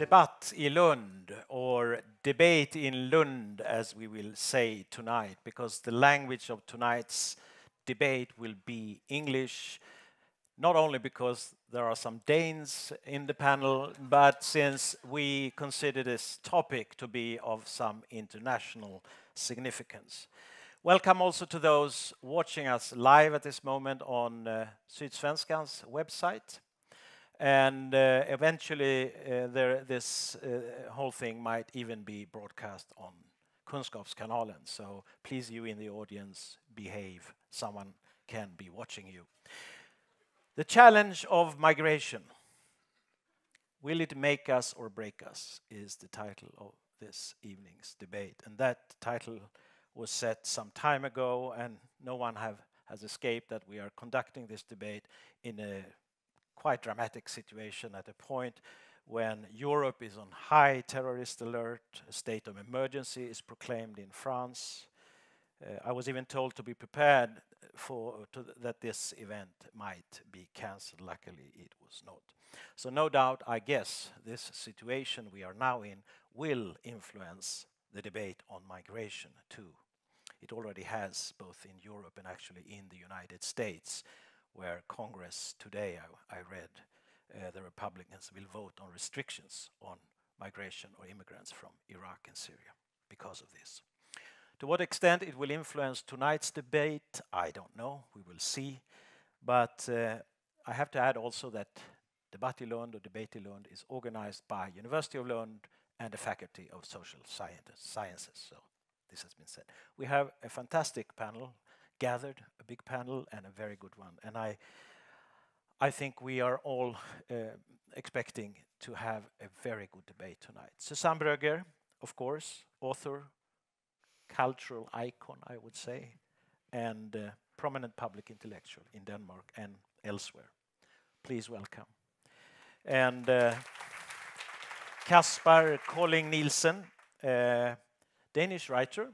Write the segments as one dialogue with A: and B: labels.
A: Debatt i Lund, or debate in Lund, as we will say tonight, because the language of tonight's debate will be English, not only because there are some Danes in the panel, but since we consider this topic to be of some international significance. Welcome also to those watching us live at this moment on Sydsvenskan's website. And eventually, this whole thing might even be broadcast on Kunskapskanalen. So please, you in the audience, behave. Someone can be watching you. The challenge of migration. Will it make us or break us? Is the title of this evening's debate. And that title was set some time ago, and no one has escaped that we are conducting this debate in a quite dramatic situation at a point when Europe is on high terrorist alert, a state of emergency is proclaimed in France. I was even told to be prepared that this event might be cancelled. Luckily, it was not. So no doubt, I guess, this situation we are now in will influence the debate on migration too. It already has, both in Europe and actually in the United States, where Congress today, I read, the Republicans will vote on restrictions on migration or immigrants from Iraq and Syria because of this. To what extent it will influence tonight's debate, I don't know, we will see. But I have to add also that Debatt i Lund or Debate i Lund is organized by University of Lund and the Faculty of Social Sciences. So this has been said. We have a fantastic panel gathered, a big panel and a very good one. And I think we are all expecting to have a very good debate tonight. Suzanne Brøgger, of course, author, cultural icon, I would say, and prominent public intellectual in Denmark and elsewhere. Please welcome. And Kaspar Colling Nielsen, Danish writer,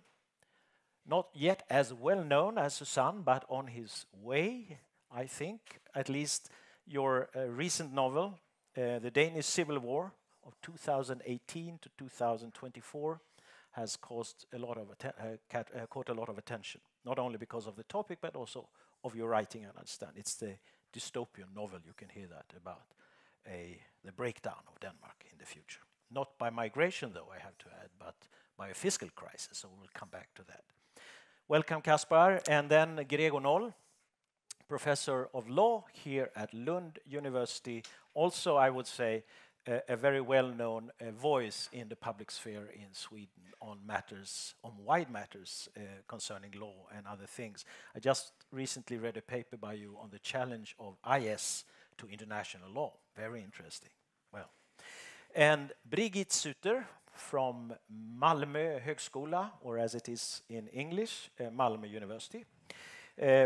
A: not yet as well known as Suzanne, but on his way, I think. At least your recent novel, The Danish Civil War of 2018 to 2024, has caught a lot of attention. Not only because of the topic, but also of your writing, I understand. It's the dystopian novel, you can hear that, about the breakdown of Denmark in the future. Not by migration, though, I have to add, but by a fiscal crisis, so we'll come back to that. Welcome, Kaspar, and then Gregor Noll, professor of law here at Lund University. Also, I would say, a very well-known voice in the public sphere in Sweden on matters, on wide matters concerning law and other things. I just recently read a paper by you on the challenge of IS to international law. Very interesting. Well, and Brigitte Suter from Malmö Högskola, or as it is in English, Malmö University.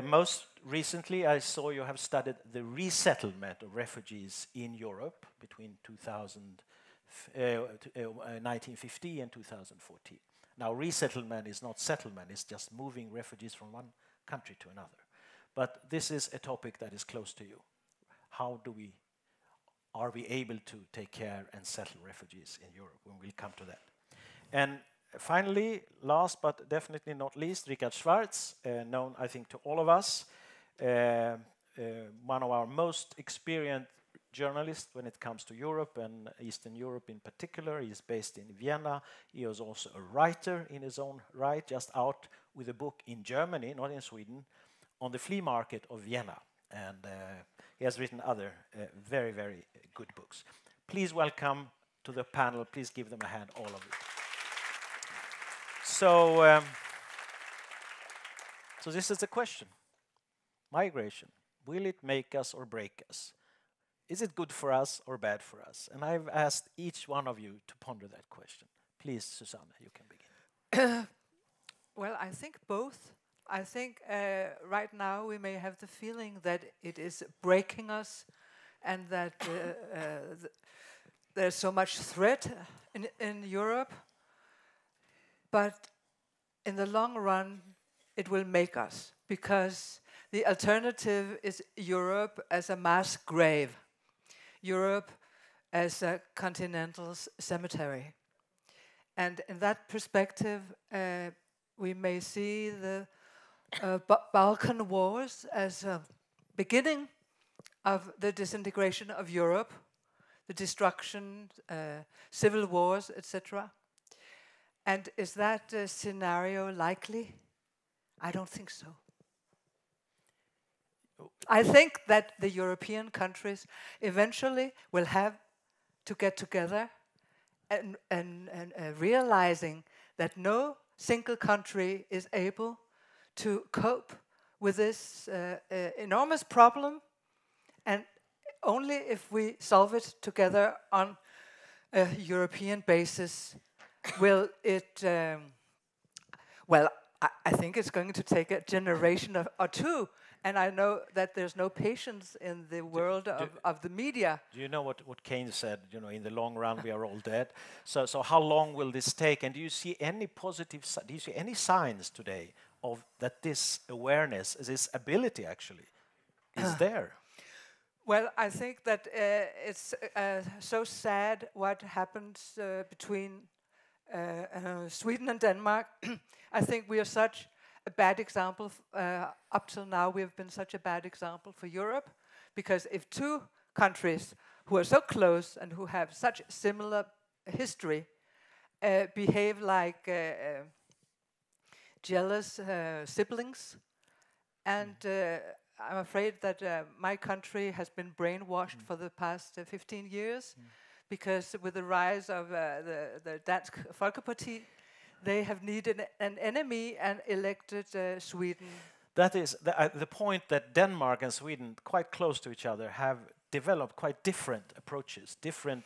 A: Most recently, I saw you have studied the resettlement of refugees in Europe between 1950 and 2014. Now, resettlement is not settlement, it's just moving refugees from one country to another. But this is a topic that is close to you. How are we able to take care and settle refugees in Europe? We'll come to that. And finally, last but definitely not least, Richard Swartz, known, I think, to all of us, one of our most experienced journalists when it comes to Europe and Eastern Europe in particular. He is based in Vienna. He is also a writer in his own right, just out with a book in Germany, not in Sweden, on the flea market of Vienna. And he has written other very, very good books. Please welcome to the panel. Please give them a hand, all of you. So this is the question. Migration. Will it make us or break us? Is it good for us or bad for us? And I've asked each one of you to ponder that question. Please, Suzanne, you can begin.
B: Well, I think both. I think right now we may have the feeling that it is breaking us and that there's so much threat in Europe. But in the long run, it will make us, because the alternative is Europe as a mass grave. Europe as a continental cemetery. And in that perspective, we may see the Balkan Wars as a beginning of the disintegration of Europe, the destruction, civil wars, etc. And is that scenario likely? I don't think so. I think that the European countries eventually will have to get together and realizing that no single country is able to cope with this enormous problem, and only if we solve it together on a European basis will it, well, I think it's going to take a generation or two, and I know that there's no patience in the world of the media.
A: Do you know what Keynes said? You know, in the long run, we are all dead. So how long will this take? And do you see any positive? Do you see any signs today of that this awareness, this ability, actually, is there?
B: Well, I think that it's so sad what happens between Sweden and Denmark. I think we are such a bad example. Up till now, we have been such a bad example for Europe, because if two countries who are so close and who have such similar history behave like jealous siblings, and I'm afraid that my country has been brainwashed for the past 15 years, because with the rise of the Dansk Folkeparti, they have needed an enemy and elected Sweden.
A: That is the point, that Denmark and Sweden, quite close to each other, have developed quite different approaches, different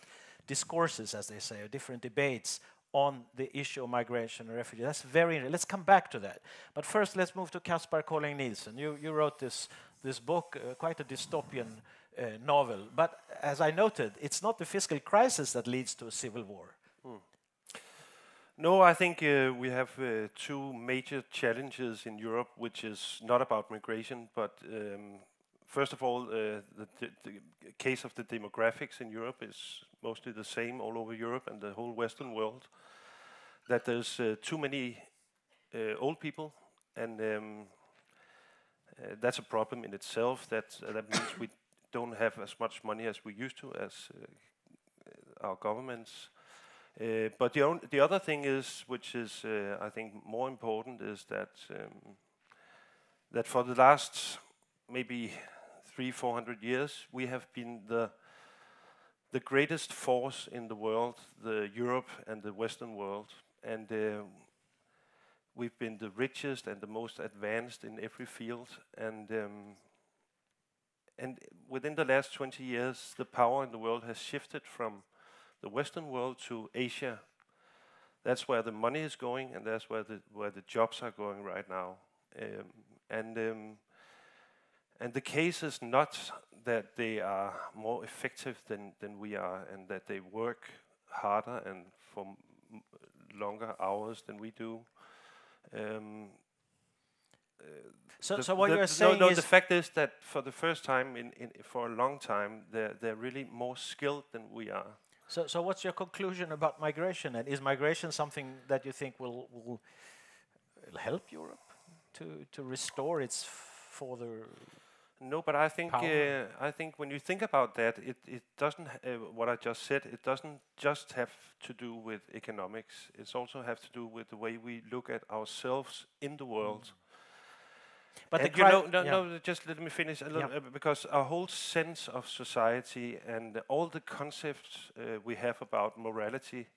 A: discourses, as they say, or different debates on the issue of migration and refugee. That's very interesting. Let's come back to that. But first, let's move to Kaspar Colling Nielsen. You wrote this book, quite a dystopian novel. But as I noted, it's not the fiscal crisis that leads to a civil war.
C: No, I think we have two major challenges in Europe, which is not about migration, but first of all, the case of the demographics in Europe is mostly the same all over Europe and the whole Western world, that there's too many old people, and that's a problem in itself. That means we don't have as much money as we used to, as our governments. But the other thing is, which is I think more important, is that that for the last maybe 300-400 years, we have been the greatest force in the world, the Europe and the Western world, and we've been the richest and the most advanced in every field, and within the last 20 years, the power in the world has shifted from the Western world to Asia. That's where the money is going, and that's where the jobs are going right now. And the case is not that they are more effective than we are, and that they work harder and for longer hours than we do.
A: So what you're saying is...
C: the fact is that for the first time for a long time, they're really more skilled than we are.
A: So what's your conclusion about migration? And is migration something that you think will help Europe to restore its former?
C: No, but I think when you think about that, it doesn't. What I just said, it doesn't just have to do with economics. It also have to do with the way we look at ourselves in the world. But just let me finish a little, because our whole sense of society and all the concepts we have about morality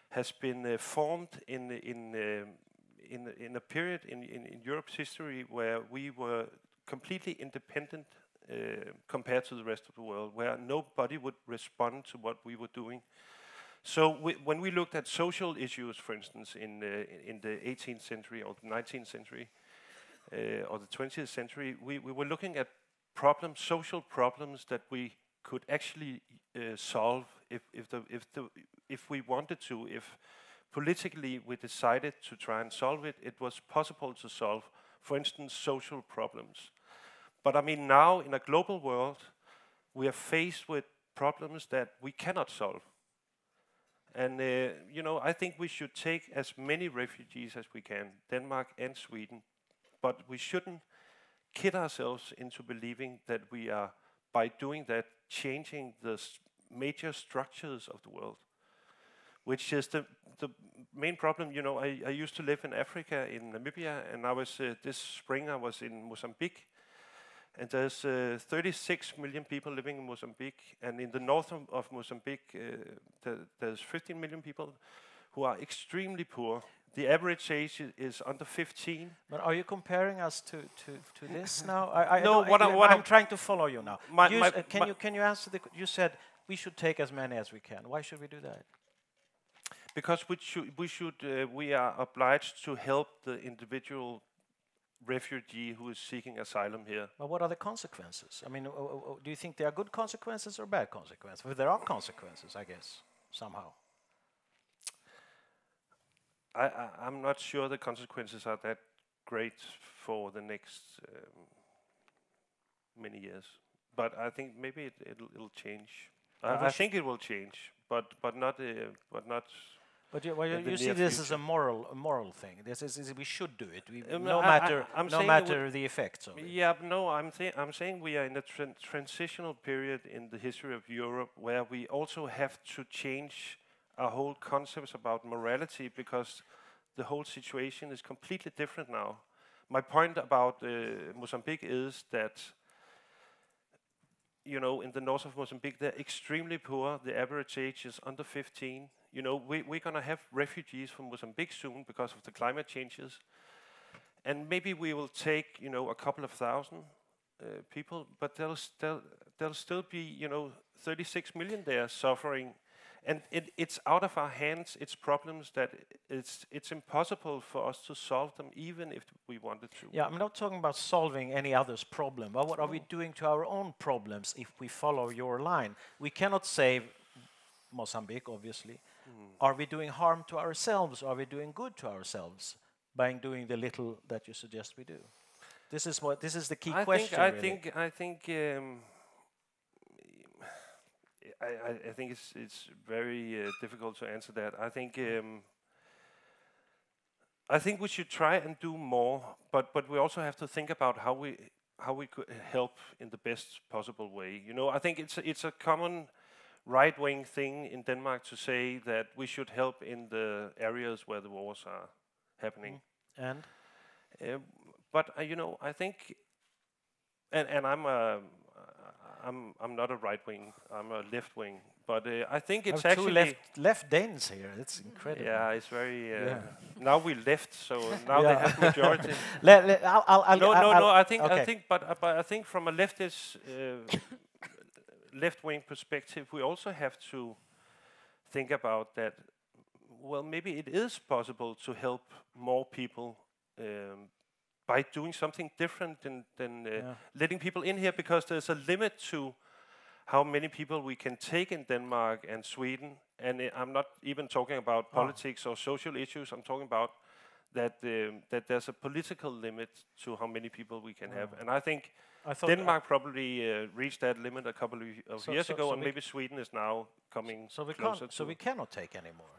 C: has been formed in a period in Europe's history where we were completely independent compared to the rest of the world, where nobody would respond to what we were doing. So when we looked at social issues, for instance, in the 18th century or the 19th century, or the 20th century, we were looking at social problems that we could actually solve if we wanted to. If politically we decided to try and solve it, it was possible to solve, for instance, social problems. But I mean, now in a global world, we are faced with problems that we cannot solve. And I think we should take as many refugees as we can, Denmark and Sweden, but we shouldn't kid ourselves into believing that we are, by doing that, changing the major structures of the world, which is the main problem. I used to live in Africa, in Namibia, and I was this spring I was in Mozambique, and there's 36 million people living in Mozambique, and in the north of Mozambique there's 15 million people who are extremely poor. The average age is under 15.
A: But are you comparing us to this now? I'm trying to follow you now. Can you answer you said we should take as many as we can. Why should we do that?
C: Because we are obliged to help the individual refugee who is seeking asylum here.
A: But what are the consequences? I mean, do you think they are good consequences or bad consequences? Well, there are consequences, I guess, somehow.
C: I'm not sure the consequences are that great for the next many years, but I think maybe it'll change. I think it will change, but not.
A: But you see this as a moral thing. This is we should do it. No matter the effects of it.
C: Yeah, no. I'm saying we are in a transitional period in the history of Europe where we also have to change our whole concepts about morality, because the whole situation is completely different now. My point about Mozambique is that, in the north of Mozambique, they're extremely poor. The average age is under 15. We're going to have refugees from Mozambique soon because of the climate changes. And maybe we will take, a couple of thousand people, but there'll still be, 36 million there suffering. And it's out of our hands. It's problems that it's impossible for us to solve them, even if we wanted to.
A: Yeah, I'm not talking about solving any other's problem, but what are we doing to our own problems if we follow your line? We cannot save Mozambique, obviously. Are we doing harm to ourselves? Are we doing good to ourselves by doing the little that you suggest we do? This is the key question.
C: I think it's very difficult to answer that. I think we should try and do more, but we also have to think about how we could help in the best possible way. I think it's a common right-wing thing in Denmark to say that we should help in the areas where the wars are happening.
A: And
C: but I think, and I'm not a right-wing. I'm a left-wing. But I think it's actually
A: left Danes here. It's incredible.
C: Yeah, it's very. Now we left, so now they have majority. I think from a leftist, left-wing perspective, we also have to think about that. Well, maybe it is possible to help more people by doing something different than letting people in here, because there's a limit to how many people we can take in Denmark and Sweden. And I'm not even talking about politics or social issues. I'm talking about that there's a political limit to how many people we can have. And I think Denmark probably reached that limit a couple of years ago, and maybe Sweden is now coming closer.
A: So we cannot take any more.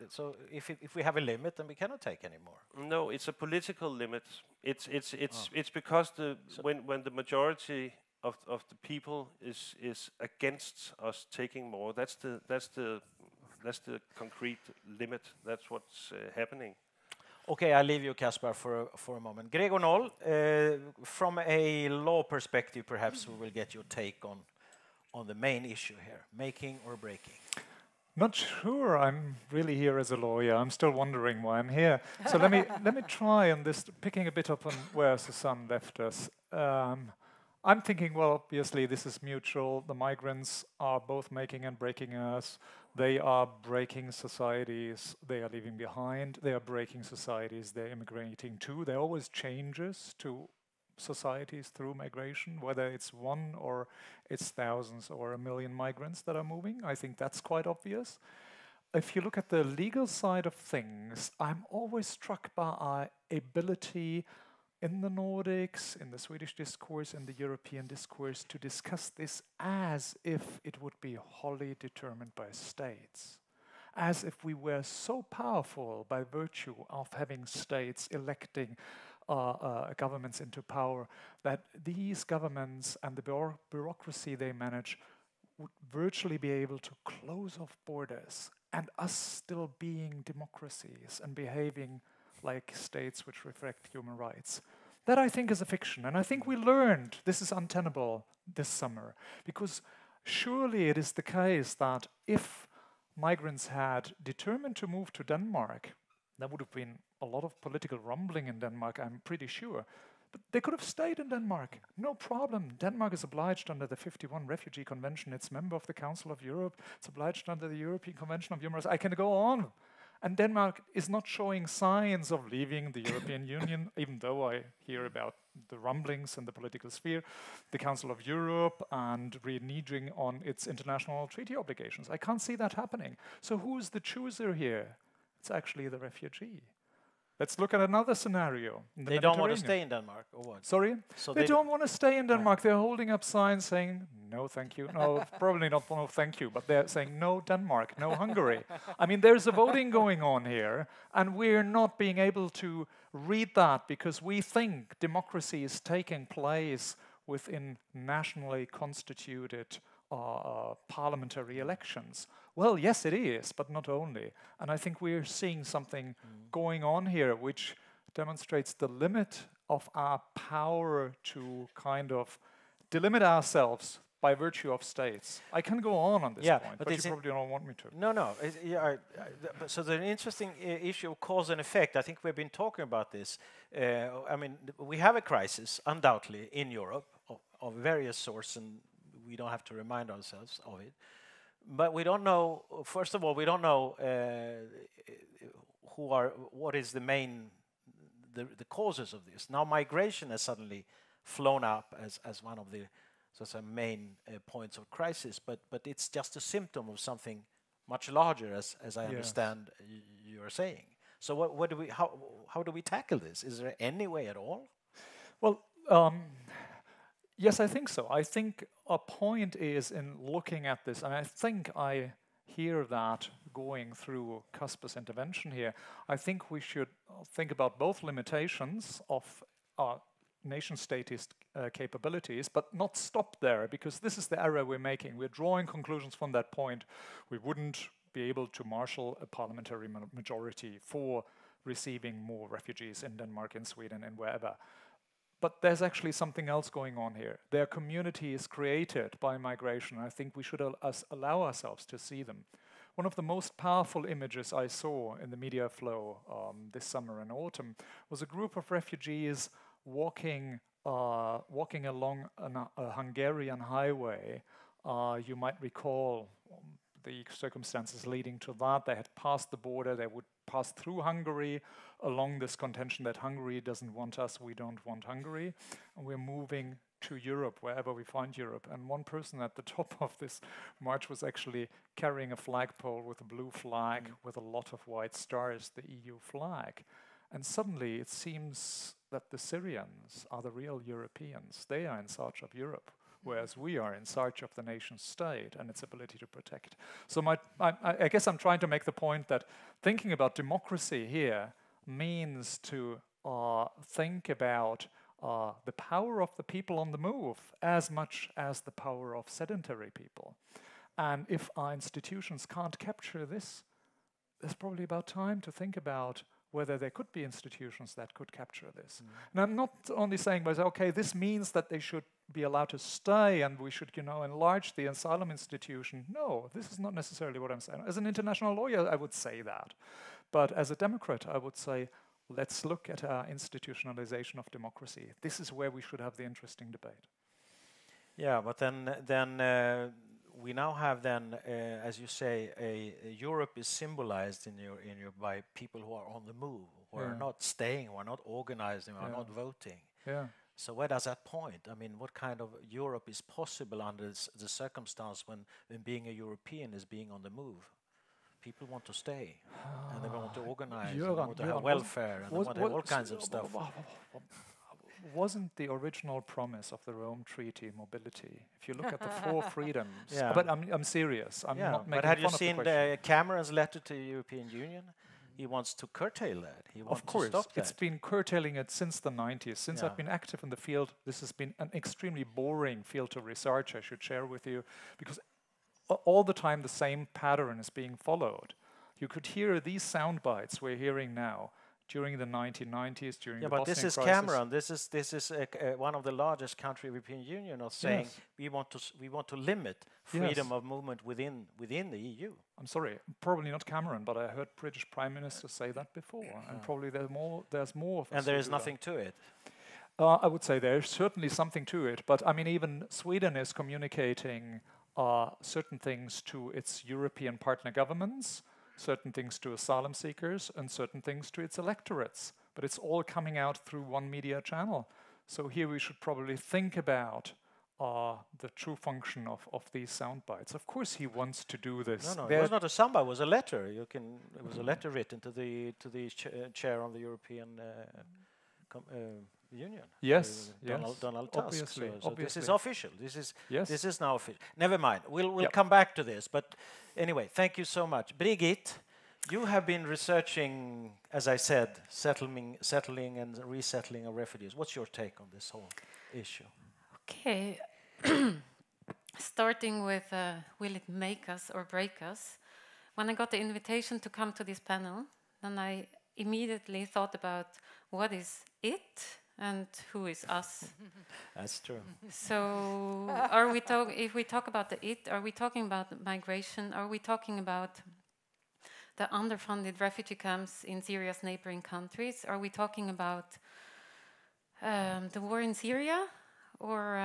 A: So if we have a limit, then we cannot take any more.
C: No, it's a political limit. It's because when the majority of the people is against us taking more, that's the concrete limit. That's what's happening.
A: Okay, I'll leave you, Kaspar, for a moment. Gregor Noll, from a law perspective, perhaps we will get your take on the main issue here, making or breaking.
D: Not sure I'm really here as a lawyer. I'm still wondering why I'm here. So let me try on this, picking a bit up on where Suzanne left us. I'm thinking, well, obviously this is mutual. The migrants are both making and breaking us. They are breaking societies they are leaving behind. They are breaking societies they're immigrating to. There are always changes to societies through migration, whether it's one or it's thousands or 1 million migrants that are moving. I think that's quite obvious. If you look at the legal side of things, I'm always struck by our ability in the Nordics, in the Swedish discourse, in the European discourse, to discuss this as if it would be wholly determined by states, as if we were so powerful by virtue of having states electing governments into power, that these governments and the bureaucracy they manage would virtually be able to close off borders, and us still being democracies and behaving like states which reflect human rights. That, I think, is a fiction. And I think we learned this is untenable this summer, because surely it is the case that if migrants had determined to move to Denmark, there would have been a lot of political rumbling in Denmark, I'm pretty sure. But they could have stayed in Denmark, no problem. Denmark is obliged under the 51 Refugee Convention. It's member of the Council of Europe. It's obliged under the European Convention of Human Rights. I can go on. And Denmark is not showing signs of leaving the European Union, even though I hear about the rumblings in the political sphere, the Council of Europe, and reneging on its international treaty obligations. I can't see that happening. So who's the chooser here? It's actually the refugee. Let's look at another scenario.
A: They don't want to stay in Denmark, or what?
D: Sorry?
A: So
D: they don't want to stay in Denmark. They're holding up signs saying, no, thank you. No, probably not no, thank you. But they're saying, no, Denmark, no, Hungary. I mean, there's a voting going on here, and we're not being able to read that because we think democracy is taking place within nationally constituted parliamentary elections. Well, yes, it is, but not only. And I think we're seeing something going on here which demonstrates the limit of our power to kind of delimit ourselves by virtue of states. I can go on this point, but you probably don't want me to.
A: No. So the interesting issue of cause and effect, I think we've been talking about this. I mean, we have a crisis, undoubtedly, in Europe of various sorts, and we don't have to remind ourselves of it. But we don't know, first of all, we don't know what is the causes of this. Now migration has suddenly flown up as one of the main points of crisis, but it's just a symptom of something much larger, as I understand you are saying. So how do we tackle this? Is there any way at all?
D: Well, yes, I think so. I think a point is in looking at this, and I think I hear that going through Kaspar's intervention here. I think we should think about both limitations of our nation-statist capabilities, but not stop there, because this is the error we're making. We're drawing conclusions from that point. We wouldn't be able to marshal a parliamentary majority for receiving more refugees in Denmark, in Sweden, and wherever. But there's actually something else going on here. Their community is created by migration. I think we should allow ourselves to see them. One of the most powerful images I saw in the media flow this summer and autumn was a group of refugees walking along a Hungarian highway. You might recall the circumstances leading to that. They had passed the border. They would pass through Hungary along this contention that Hungary doesn't want us, we don't want Hungary. And we're moving to Europe, wherever we find Europe. And one person at the top of this march was actually carrying a flagpole with a blue flag with a lot of white stars, the EU flag. And suddenly it seems that the Syrians are the real Europeans. They are in search of Europe, whereas we are in search of the nation state and its ability to protect. So I guess I'm trying to make the point that thinking about democracy here means to think about the power of the people on the move as much as the power of sedentary people. And if our institutions can't capture this, there's probably about time to think about whether there could be institutions that could capture this. And I'm not only saying, okay, this means that they should be allowed to stay and we should, enlarge the asylum institution. No, this is not necessarily what I'm saying. As an international lawyer, I would say that. But as a Democrat, I would say, let's look at our institutionalization of democracy. This is where we should have the interesting debate.
A: Yeah, but then we now have as you say, Europe is symbolized in your by people who are on the move, who are not staying, who are not organizing, who are not voting.
D: Yeah.
A: So where does that point? I mean, what kind of Europe is possible under the circumstance when being a European is being on the move? People want to stay, and they want to organize, and they want to have welfare, and they want to have all kinds of stuff.
D: wasn't the original promise of the Rome Treaty mobility. If you look at the 4 freedoms,
A: Yeah.
D: but I'm serious. I'm not making
A: but have you
D: fun of the
A: seen
D: question.
A: Cameron's letter to the European Union? He wants to curtail that. He wants
D: Of course,
A: to stop that.
D: it's been curtailing it since the 90s. Since
A: Yeah.
D: I've been active in the field, this has been an extremely boring field to research, I should share with you, because all the time the same pattern is being followed. You could hear these sound bites we're hearing now during the 1990s, during the Bosnian crisis.
A: This is Cameron. This is one of the largest countries of the European Union of saying we want to limit freedom of movement within the EU.
D: I'm sorry, probably not Cameron, but I heard British Prime Minister say that before, and probably there's more of us.
A: And there is nothing to it.
D: I would say there's certainly something to it, but I mean, even Sweden is communicating certain things to its European partner governments, certain things to asylum seekers, and certain things to its electorates. But it's all coming out through one media channel. So here we should probably think about the true function of these sound bites. Of course he wants to do this.
A: No, it was not a soundbite, it was a letter. It was a letter written to the chair of the European Union.
D: Yes,
A: Donald Tusk.
D: Obviously,
A: So this is official. This is now official. Never mind. We'll come back to this. But anyway, thank you so much, Brigitte. You have been researching, as I said, settling and resettling of refugees. What's your take on this whole issue?
E: Okay. Starting with will it make us or break us? When I got the invitation to come to this panel, then I immediately thought about what is it and who is us.
A: That's true.
E: So if we talk about the it, are we talking about migration? Are we talking about the underfunded refugee camps in Syria's neighboring countries? Are we talking about the war in Syria? Or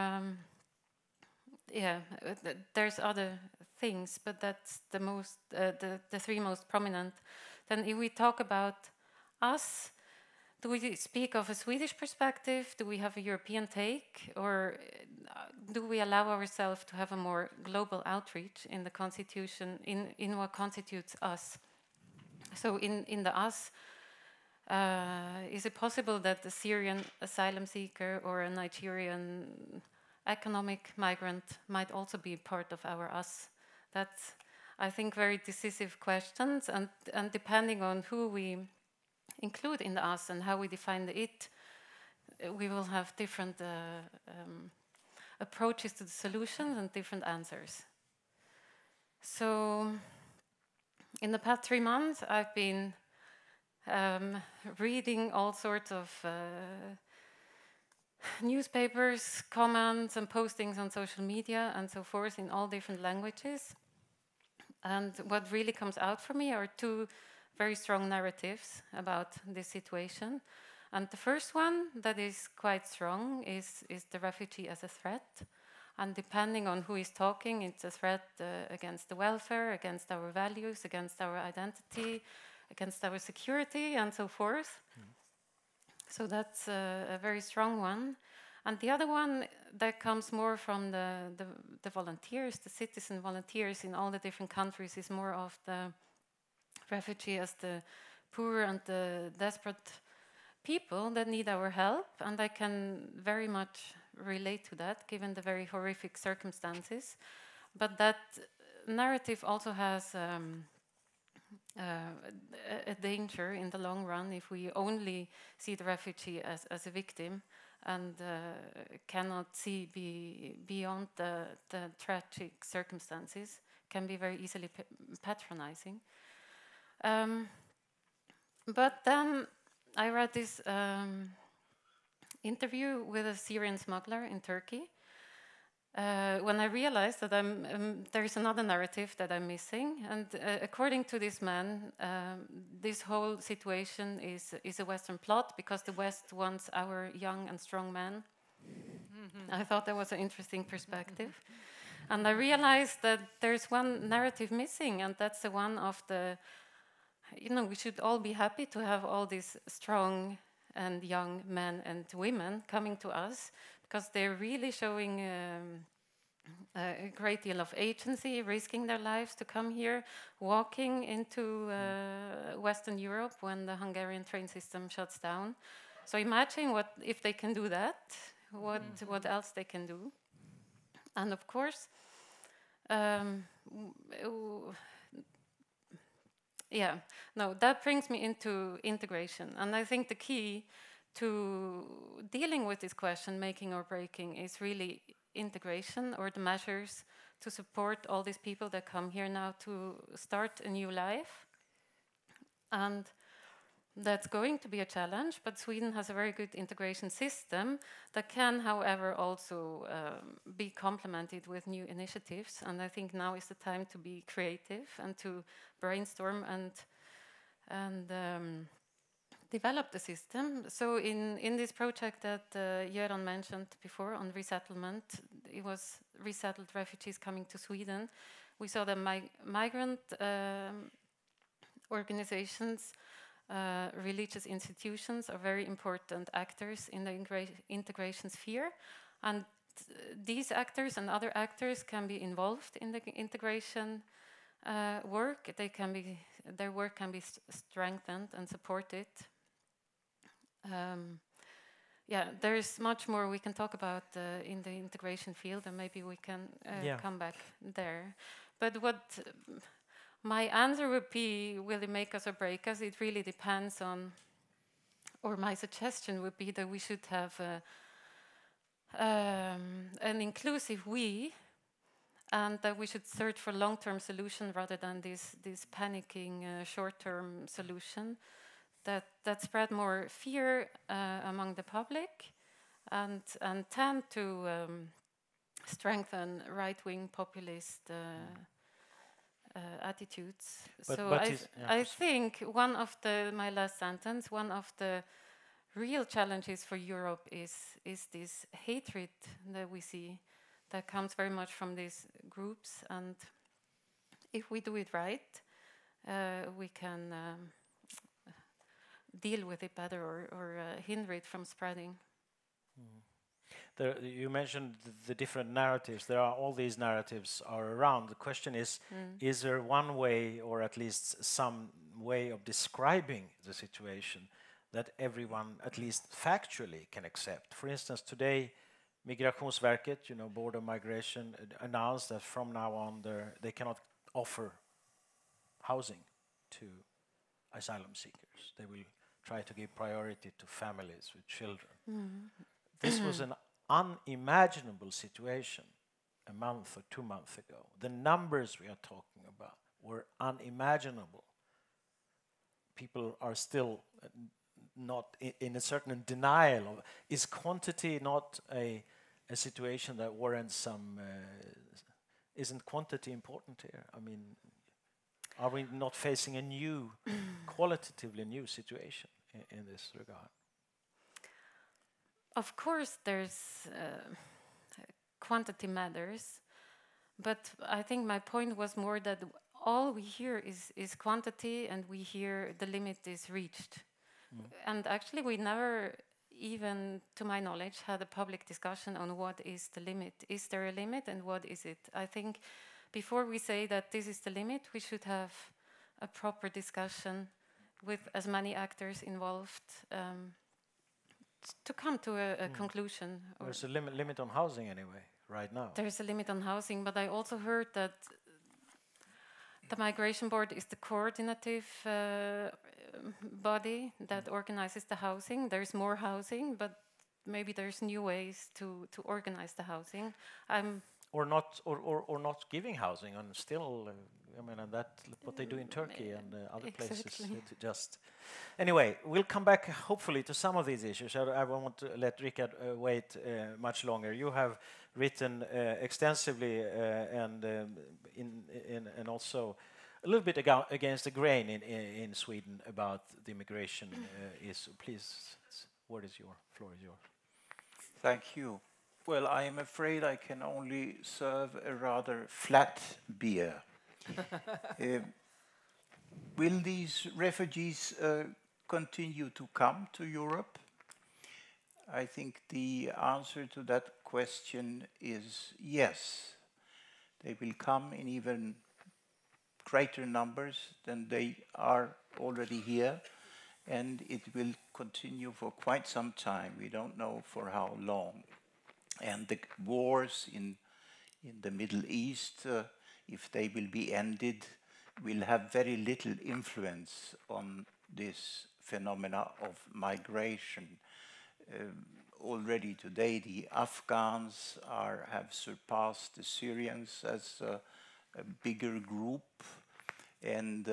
E: there's other things, but that's the most the 3 most prominent. Then if we talk about us, do we speak of a Swedish perspective? Do we have a European take? Or do we allow ourselves to have a more global outreach in the constitution, in what constitutes us? So in the us, is it possible that a Syrian asylum seeker or a Nigerian economic migrant might also be part of our us? That's, I think, very decisive questions, and depending on who we include in the us and how we define the it, we will have different approaches to the solutions and different answers. So in the past 3 months, I've been reading all sorts of newspapers, comments and postings on social media and so forth in all different languages. And what really comes out for me are 2 very strong narratives about this situation. And the first one that is quite strong is the refugee as a threat. And depending on who is talking, it's a threat against the welfare, against our values, against our identity, against our security, and so forth. So that's a very strong one. And the other one that comes more from the volunteers, the citizen volunteers in all the different countries, is more of the refugee as the poor and the desperate people that need our help. And I can very much relate to that, given the very horrific circumstances. But that narrative also has a danger in the long run if we only see the refugee as a victim and cannot see beyond the tragic circumstances, can be very easily patronizing. But then I read this interview with a Syrian smuggler in Turkey when I realized that there is another narrative that I'm missing. And according to this man, this whole situation is a Western plot because the West wants our young and strong men. I thought that was an interesting perspective. And I realized that there's one narrative missing, and that's the one of the, we should all be happy to have all these strong and young men and women coming to us, because they're really showing a great deal of agency, risking their lives to come here, walking into Western Europe when the Hungarian train system shuts down, So imagine what if they can do that, what else they can do. And of course, that brings me into integration. And I think the key to dealing with this question, making or breaking, is really integration, or the measures to support all these people that come here now to start a new life. And that's going to be a challenge, but Sweden has a very good integration system that can, however, also be complemented with new initiatives. And I think now is the time to be creative and to brainstorm and develop the system. So in this project that Göran mentioned before on resettlement, it was resettled refugees coming to Sweden. We saw that migrant organizations, religious institutions are very important actors in the integration sphere, and these actors and other actors can be involved in the integration work. Their work can be strengthened and supported. There's much more we can talk about in the integration field, and maybe we can come back there. But what my answer would be, will it make us or break us? It really depends on, or my suggestion would be that we should have an inclusive we, and that we should search for long-term solution rather than this panicking short-term solution that spread more fear among the public and tend to strengthen right-wing populist attitudes. I think my last sentence, one of the real challenges for Europe is this hatred that we see that comes very much from these groups, and if we do it right, we can deal with it better or hinder it from spreading.
A: You mentioned the different narratives. There are all these narratives are around. The question is there one way, or at least some way of describing the situation that everyone, at least factually, can accept? For instance, today, Migrationsverket, Board of Migration, announced that from now on they cannot offer housing to asylum seekers. They will try to give priority to families with children. This was an unimaginable situation a month or 2 months ago. The numbers we are talking about were unimaginable. People are still not in a certain denial of, is quantity not a situation that warrants some, isn't quantity important here? I mean, are we not facing a new, qualitatively new situation in this regard?
E: Of course, there's quantity matters, but I think my point was more that all we hear is quantity, and we hear the limit is reached. And actually, we never, even to my knowledge, had a public discussion on what is the limit. Is there a limit, and what is it? I think before we say that this is the limit, we should have a proper discussion with as many actors involved to come to a conclusion.
A: There's a limit on housing anyway, right now.
E: There's a limit on housing, but I also heard that the Migration Board is the coordinative body that organizes the housing. There's more housing, but maybe there's new ways to organize the housing.
A: Or not giving housing, and still, and that's what they do in Turkey and other places. Just anyway, we'll come back hopefully to some of these issues. I won't let Richard wait much longer. You have written extensively and also a little bit against the grain in Sweden about the immigration issue. Please, floor is yours.
F: Thank you. Well, I am afraid I can only serve a rather flat beer. Will these refugees continue to come to Europe? I think the answer to that question is yes. They will come in even greater numbers than they are already here. and it will continue for quite some time. We don't know for how long. And the wars in the Middle East, if they will be ended, will have very little influence on this phenomena of migration. Already today, the Afghans have surpassed the Syrians as a bigger group. And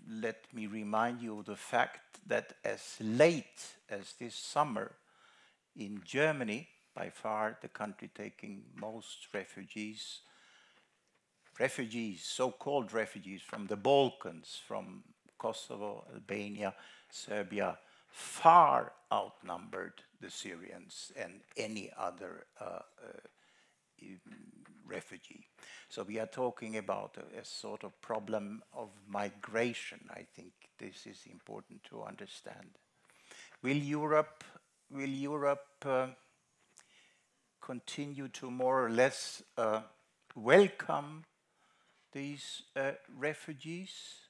F: let me remind you of the fact that as late as this summer in Germany, by far the country taking most refugees, so-called refugees from the Balkans, from Kosovo, Albania, Serbia, far outnumbered the Syrians and any other refugee. So we are talking about a sort of problem of migration. I think this is important to understand. Will Europe continue to more or less welcome these refugees,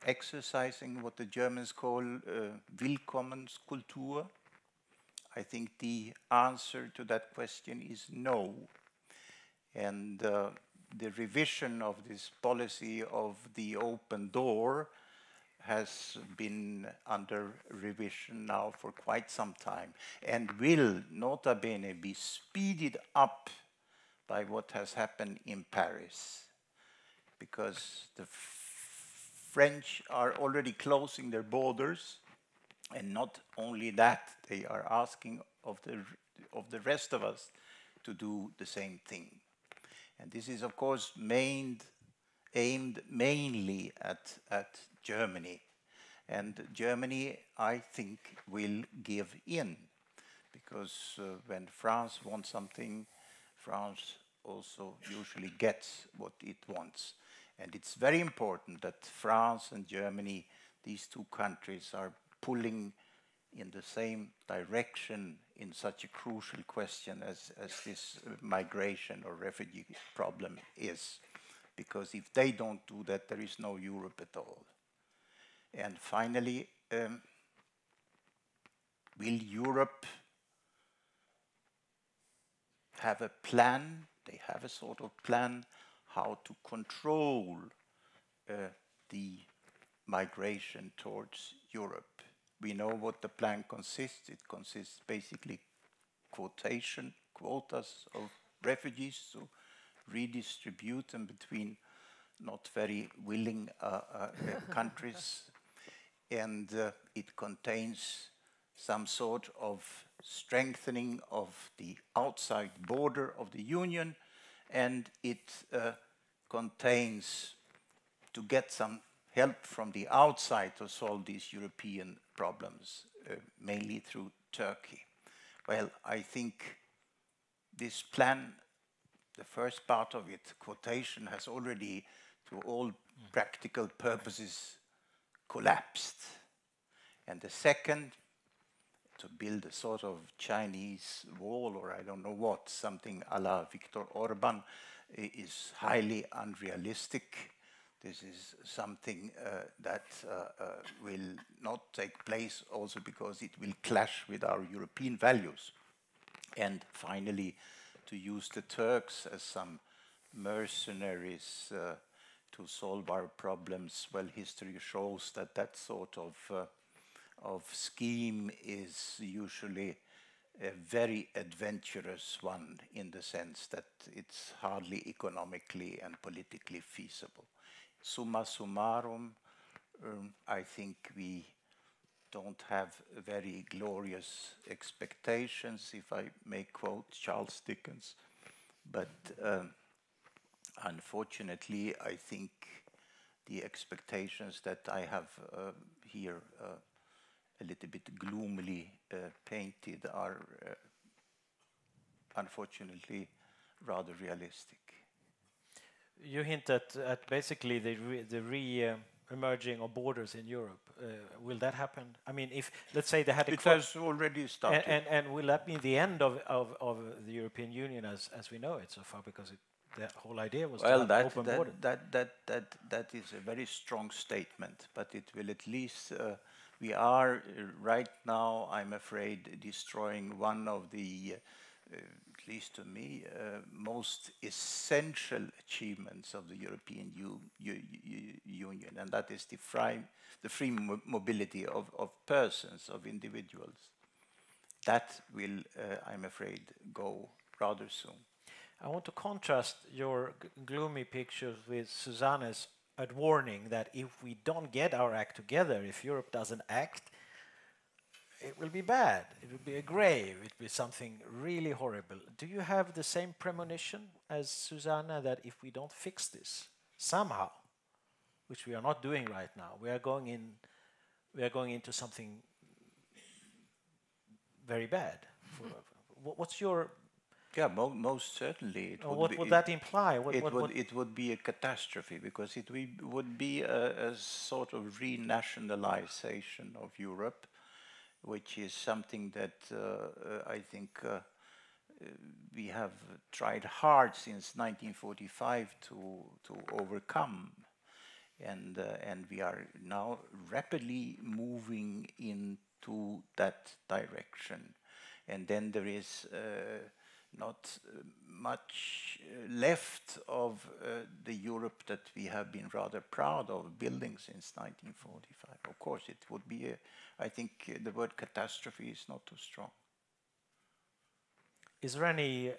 F: exercising what the Germans call Willkommenskultur? I think the answer to that question is no. And the revision of this policy of the open door has been under revision now for quite some time and will, nota bene, be speeded up by what has happened in Paris, because the French are already closing their borders, and not only that, they are asking of the rest of us to do the same thing. And this is, of course, aimed mainly at Germany. And Germany, I think, will give in, because when France wants something, France also usually gets what it wants. And it's very important that France and Germany, these two countries, are pulling in the same direction in such a crucial question as this migration or refugee problem is. Because if they don't do that, there is no Europe at all. And finally, will Europe have a plan? They have a sort of plan how to control the migration towards Europe. We know what the plan consists. It consists basically quotas of refugees to redistribute them between not very willing countries. And it contains some sort of strengthening of the outside border of the Union, and it contains to get some help from the outside to solve these European problems, mainly through Turkey. Well, I think this plan, the first part of it, quotation, has already, to all practical purposes, collapsed. And the second, to build a sort of Chinese wall, or I don't know what, something a la Viktor Orban, is highly unrealistic. This is something that will not take place also because it will clash with our European values. And finally, to use the Turks as some mercenaries to solve our problems, well, history shows that that sort of scheme is usually a very adventurous one, in the sense that it's hardly economically and politically feasible. Summa summarum, I think we don't have very glorious expectations, if I may quote Charles Dickens. But unfortunately, I think the expectations that I have here a little bit gloomily painted are unfortunately rather realistic.
A: You hint at basically the re-emerging of borders in Europe. Will that happen? I mean, if, let's say, they had a...
F: It has already started.
A: And will that mean the end of the European Union as we know it so far? Because the whole idea was
F: Well,
A: to have open borders.
F: that is a very strong statement, but it will at least, we are right now, I'm afraid, destroying one of the, at least to me, most essential achievements of the European Union, and that is the free mobility of persons, of individuals. That will, I'm afraid, go rather soon.
A: I want to contrast your gloomy pictures with Suzanne's warning that if we don't get our act together, if Europe doesn't act, it will be bad. It will be a grave. It will be something really horrible. Do you have the same premonition as Suzanne that if we don't fix this somehow, which we are not doing right now, we are going into something very bad? What's your...
F: Yeah, most certainly.
A: What would that imply?
F: It would be a catastrophe, because it would be a sort of renationalization of Europe, which is something that I think we have tried hard since 1945 to overcome, and we are now rapidly moving into that direction. And then there is not much left of the Europe that we have been rather proud of building since 1945. Of course, it would be, I think the word catastrophe is not too strong.
A: Is there any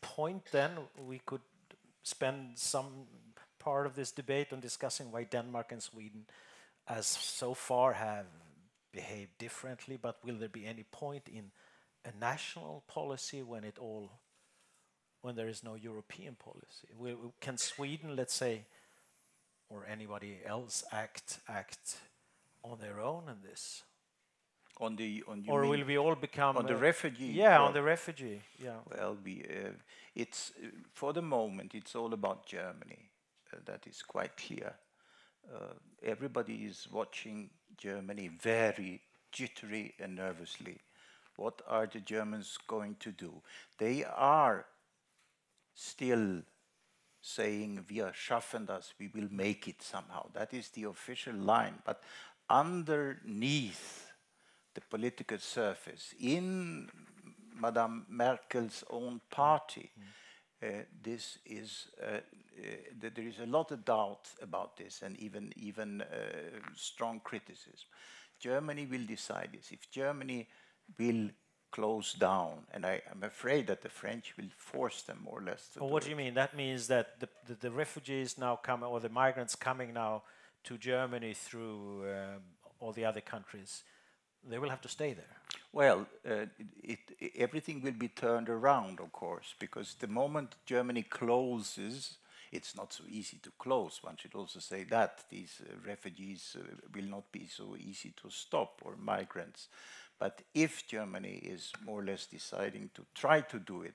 A: point then we could spend some part of this debate on discussing why Denmark and Sweden, as so far, have behaved differently, but will there be any point in a national policy when there is no European policy? Can Sweden, let's say, or anybody else act on their own in this? Or will we all become
F: on the refugee?
A: Yeah, on the refugee. Yeah.
F: Well, it's for the moment it's all about Germany. That is quite clear. Everybody is watching Germany very jittery and nervously. What are the Germans going to do? They are still saying, "Wir schaffen das," we will make it somehow. That is the official line. But underneath the political surface, in Madame Merkel's own party, this is there is a lot of doubt about this, and even strong criticism. Germany will decide this. If Germany will close down, and I'm afraid that the French will force them more or less to do
A: what do you mean? That means that the refugees now come, or the migrants coming now to Germany through all the other countries, they will have to stay there?
F: Well, everything will be turned around, of course, because the moment Germany closes, it's not so easy to close. One should also say that these refugees will not be so easy to stop, or migrants. But if Germany is more or less deciding to try to do it,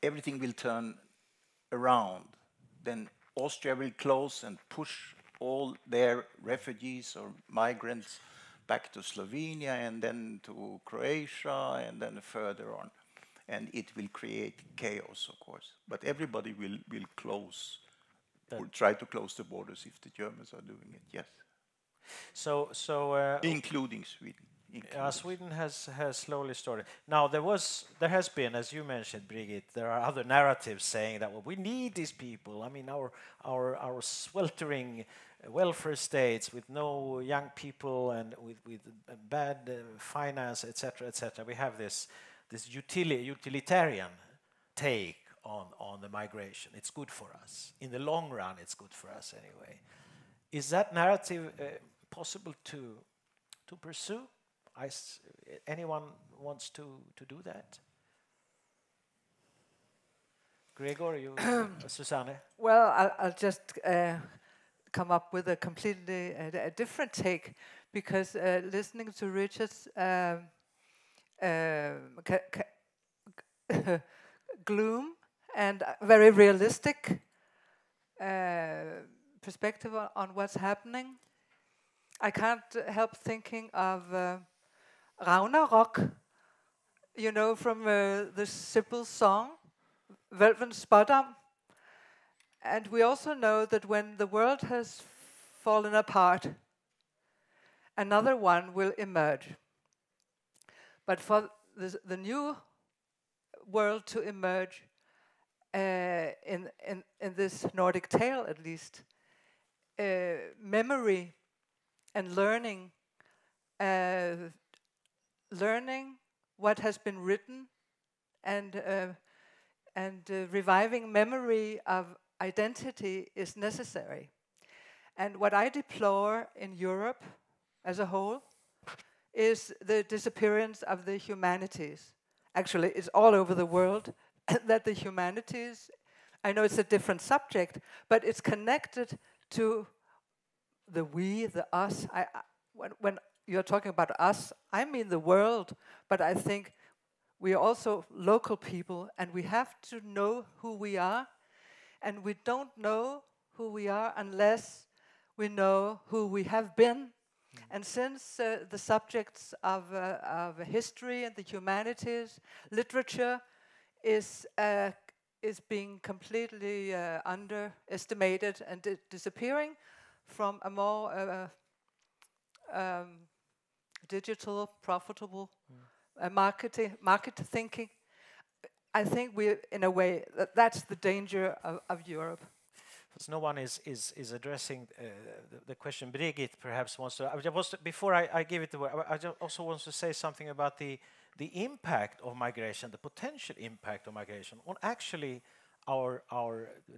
F: everything will turn around. Then Austria will close and push all their refugees or migrants back to Slovenia, and then to Croatia, and then further on. And it will create chaos, of course. But everybody will close, or try to close the borders if the Germans are doing it, yes. Including Sweden.
A: Sweden has slowly started. Now there has been, as you mentioned, Brigitte, there are other narratives saying that, well, we need these people. I mean, our sweltering welfare states with no young people and with bad finance, etc., etc. We have this utilitarian take on the migration. It's good for us. In the long run, it's good for us anyway. Is that narrative possible to pursue? Anyone wants to do that? Gregor, you, Suzanne?
B: Well, I'll just come up with a completely different take, because listening to Richard's gloom and very realistic perspective on what's happening, I can't help thinking of Ragnarok, you know, from the Sibyl song, Vølvens Spådom. And we also know that when the world has fallen apart, another one will emerge. But for the new world to emerge, in this Nordic tale at least, memory and learning what has been written and reviving memory of identity is necessary. And what I deplore in Europe as a whole is the disappearance of the humanities. Actually, it's all over the world that the humanities, I know it's a different subject, but it's connected to the we, the us. When you're talking about us, I mean the world, but I think we are also local people, and we have to know who we are, and we don't know who we are unless we know who we have been. And since the subjects of history and the humanities, literature is being completely underestimated and disappearing from a more digital, profitable market thinking, I think we're in a way that's the danger of Europe.
A: Because no one is addressing the question. Brigitte perhaps wants to. Before I give it the word, I just also want to say something about the impact of migration, the potential impact of migration on actually our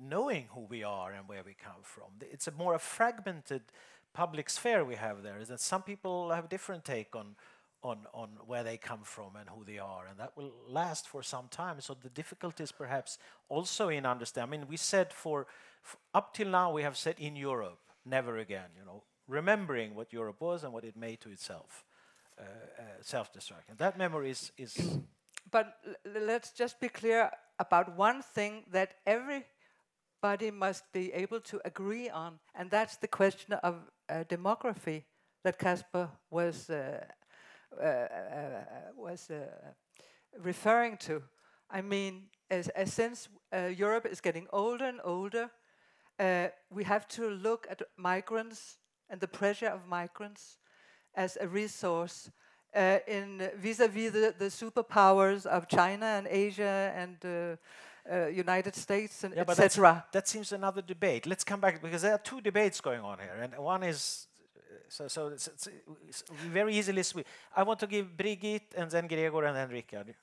A: knowing who we are and where we come from. It's a more fragmented public sphere we have there. Is that some people have different take on where they come from and who they are, and that will last for some time. So the difficulties perhaps also in understanding. I mean, we said for up till now we have said in Europe, never again. You know, remembering what Europe was and what it made to itself, self-destruction. That memory is.
B: But let's just be clear about one thing that everybody must be able to agree on, and that's the question of demography that Kaspar was referring to. I mean, since Europe is getting older and older, we have to look at migrants and the pressure of migrants as a resource in vis-a-vis the superpowers of China and Asia and United States and etc.
A: That seems another debate. Let's come back, because there are two debates going on here, and one is so it's very easily switch. I want to give Brigitte and then Gregor and then Richard.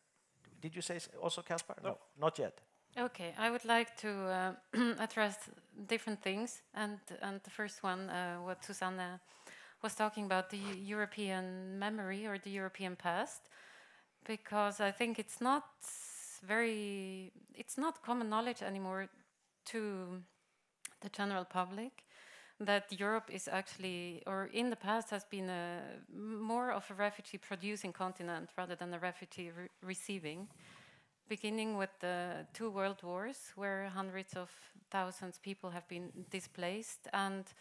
A: Did you say also Kaspar? No, not yet.
E: Okay, I would like to address different things, and the first one, what Suzanne was talking about, the European memory or the European past, because I think it's not common knowledge anymore to the general public that Europe is actually, or in the past has been more of a refugee-producing continent rather than a refugee-receiving, beginning with the 2 world wars, where hundreds of thousands of people have been displaced and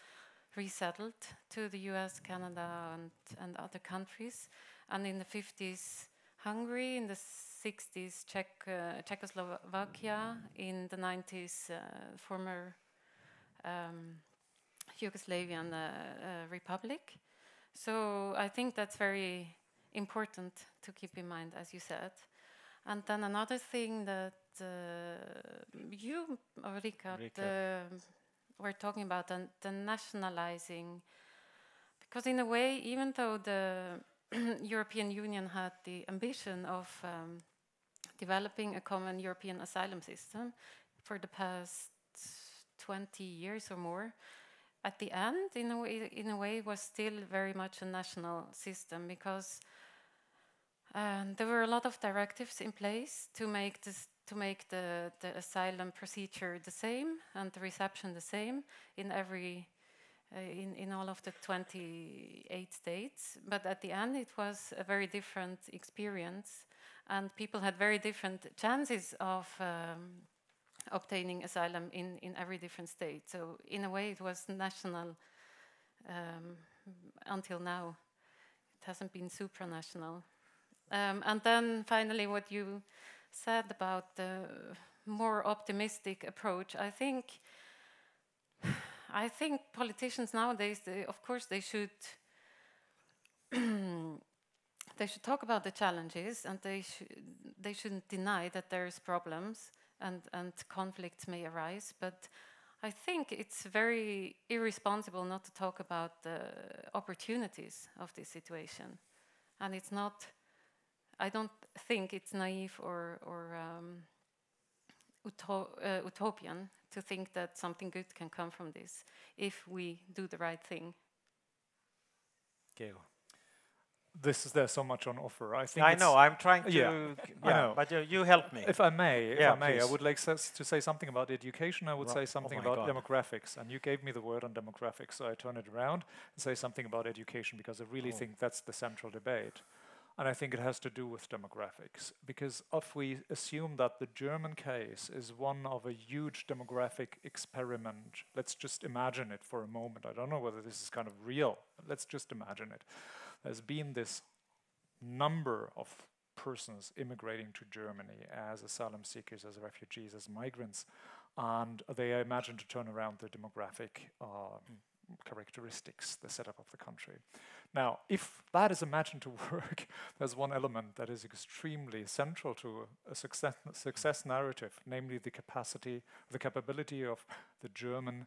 E: resettled to the US, Canada, and other countries. And in the 50s, Hungary, in the 60s, Czechoslovakia, in the 90s, former Yugoslavian Republic. So I think that's very important to keep in mind, as you said. And then another thing that you, Richard, were talking about, the nationalizing. Because in a way, even though the European Union had the ambition of developing a common European asylum system for the past 20 years or more, at the end, in a way, was still very much a national system, because there were a lot of directives in place to make the asylum procedure the same and the reception the same in in all of the 28 states. But at the end, it was a very different experience, and people had very different chances of obtaining asylum in every different state. So in a way, it was national until now. It hasn't been supranational. And then finally, what you said about the more optimistic approach, I think I think politicians nowadays, of course, they should they should talk about the challenges, and they shouldn't deny that there's problems and conflicts may arise. But I think it's very irresponsible not to talk about the opportunities of this situation, and it's not. I don't think it's naive or utopian to think that something good can come from this if we do the right thing.
A: Gregor.
D: There's so much on offer. I think
A: I know. I'm trying to.
D: I know.
A: But you help me.
D: If I may,
A: please.
D: I would like to say something about education. I would say something about demographics. And you gave me the word on demographics, so I turn it around and say something about education, because I really think that's the central debate. And I think it has to do with demographics, because if we assume that the German case is one of a huge demographic experiment, let's just imagine it for a moment. I don't know whether this is kind of real. Let's just imagine it. There's been this number of persons immigrating to Germany as asylum seekers, as refugees, as migrants, and they imagine to turn around the demographic characteristics, the setup of the country. Now, if that is imagined to work, there's one element that is extremely central to a success narrative, namely the capability of the German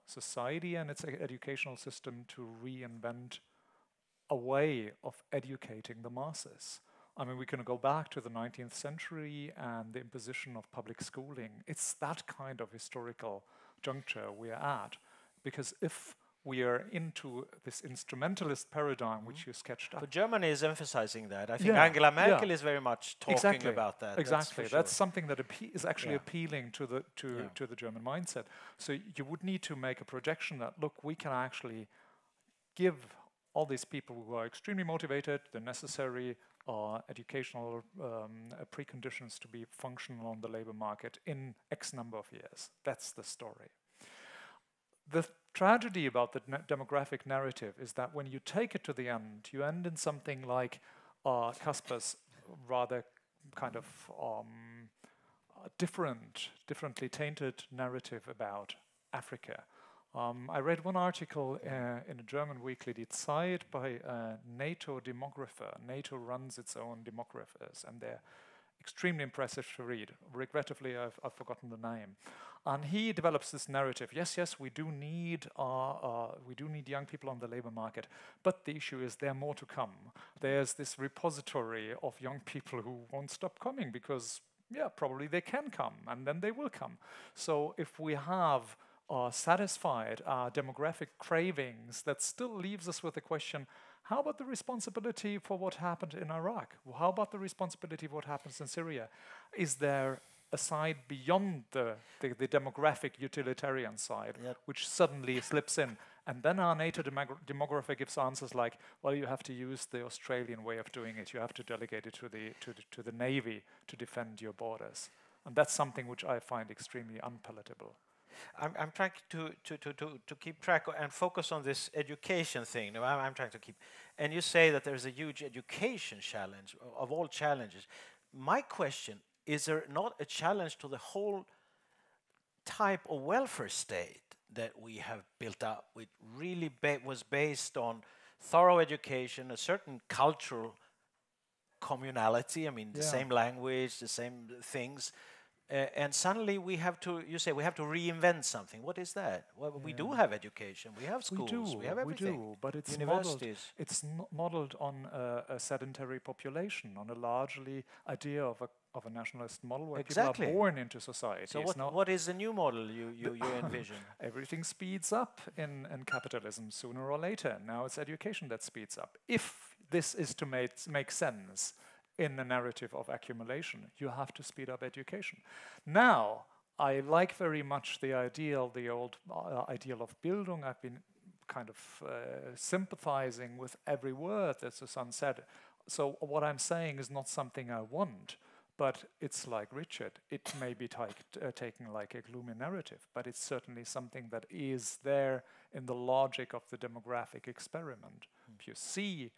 D: society and its educational system to reinvent a way of educating the masses. I mean, we can go back to the 19th century and the imposition of public schooling. It's that kind of historical juncture we're at, because if we are into this instrumentalist paradigm, which you sketched up.
A: But Germany is emphasizing that. I think Angela Merkel is very much talking about that.
D: Exactly. That's something that is actually appealing to the German mindset. So you would need to make a projection that, look, we can actually give all these people who are extremely motivated the necessary educational preconditions to be functional on the labor market in X number of years. That's the story. The tragedy about the demographic narrative is that when you take it to the end, you end in something like Kaspar's rather kind of differently tainted narrative about Africa. I read one article in a German weekly, Die Zeit, by a NATO demographer. NATO runs its own demographers, and they're extremely impressive to read. Regrettably, I've forgotten the name. And he develops this narrative. Yes, we do need young people on the labor market, but the issue is there are more to come. There's this repository of young people who won't stop coming because, probably they can come, and then they will come. So if we have satisfied our demographic cravings, that still leaves us with the question, how about the responsibility for what happened in Iraq? How about the responsibility for what happens in Syria? Is there a side beyond the demographic utilitarian side, which suddenly slips in? And then our NATO demographer gives answers like, well, you have to use the Australian way of doing it. You have to delegate it to the Navy to defend your borders. And that's something which I find extremely unpalatable.
A: I'm trying to keep track and focus on this education thing. No, I'm trying to keep. And you say that there's a huge education challenge of all challenges. My question, is there not a challenge to the whole type of welfare state that we have built up, which really was based on thorough education, a certain cultural communality, I mean, the same language, the same things, and suddenly we have to, you say, we have to reinvent something. What is that? Well, we do have education, we have schools, we have everything.
D: We do, but it's modeled on a sedentary population, on a largely idea of a nationalist model where people are born into society.
A: So what is the new model you envision?
D: Everything speeds up in capitalism sooner or later. Now it's education that speeds up. If this is to make sense in a narrative of accumulation, you have to speed up education. Now, I like very much the old ideal of Bildung. I've been kind of sympathizing with every word that Suzanne said. So what I'm saying is not something I want, but it's like Richard. It may be taken like a gloomy narrative, but it's certainly something that is there in the logic of the demographic experiment. If you see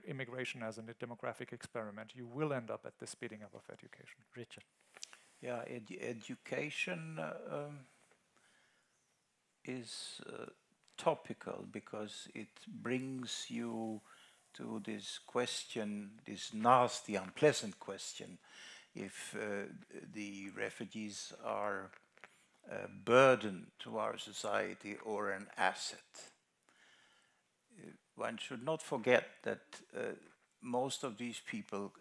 D: immigration as a demographic experiment, you will end up at the speeding up of education.
A: Richard.
F: Yeah, education is topical because it brings you to this question, this nasty, unpleasant question, if the refugees are a burden to our society or an asset. One should not forget that most of these people